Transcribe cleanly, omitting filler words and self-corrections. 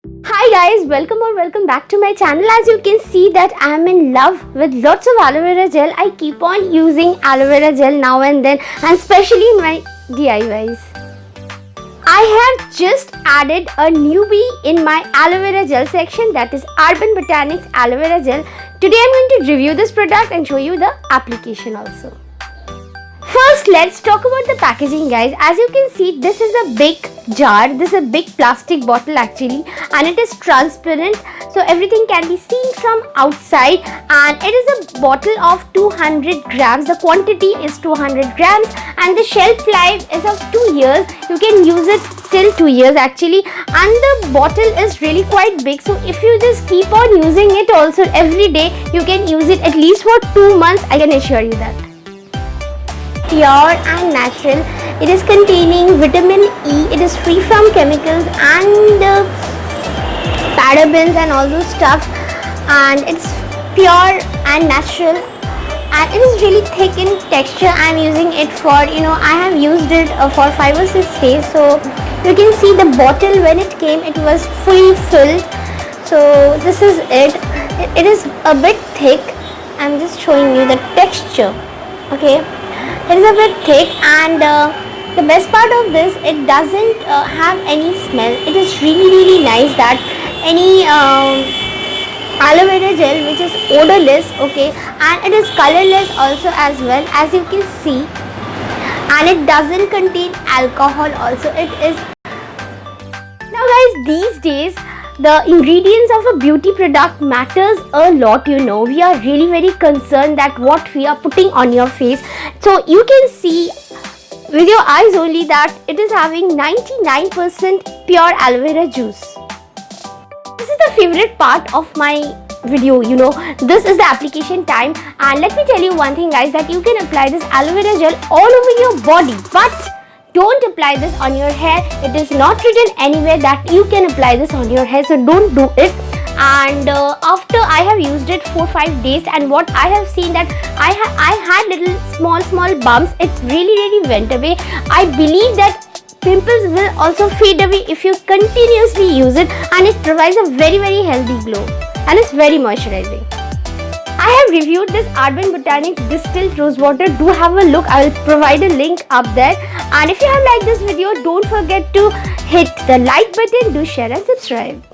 Hi guys, welcome back to my channel. As you can see that I am in love with lots of aloe vera gel. I keep on using aloe vera gel now and then, and especially in my DIYs. I have just added a newbie in my aloe vera gel section, that is UrbanBotanics aloe vera gel. Today I am going to review this product and show you the application also. First, let's talk about the packaging, guys. As you can see, this is a big jar. This is a big plastic bottle actually, and it is transparent, so everything can be seen from outside. And it is a bottle of 200 grams. The quantity is 200 grams, and the shelf life is of 2 years. You can use it till 2 years actually, and the bottle is really quite big. So if you just keep on using it also every day, you can use it at least for 2 months. I can assure you that. Pure and natural. It is containing vitamin E. It is free from chemicals and parabens and all those stuff, and it's pure and natural, and it is really thick in texture. I am using it for, I have used it for 5 or 6 days. So you can see the bottle, when it came, it was fully filled. So this is it. It is a bit thick. I am just showing you the texture. Okay, it is a bit thick, and the best part of this, it doesn't have any smell. It is really nice that any aloe vera gel which is odorless, okay, and it is colorless also as well, as you can see, and it doesn't contain alcohol also. It is, now guys, these days the ingredients of a beauty product matters a lot. We are really very concerned that what we are putting on your face. So you can see with your eyes only that it is having 99% pure aloe vera juice. This is the favorite part of my video. This is the application time, and let me tell you one thing, guys, that you can apply this aloe vera gel all over your body, but don't apply this on your hair. It is not written anywhere that you can apply this on your hair, so don't do it. And after I have used it for 5 days, and what I have seen that I had little small bumps. It really went away. I believe that pimples will also fade away if you continuously use it, and it provides a very healthy glow, and it's very moisturizing. I have reviewed this UrbanBotanics Distilled Rose Water. Do have a look. I will provide a link up there. And if you have liked this video, don't forget to hit the like button, do share and subscribe.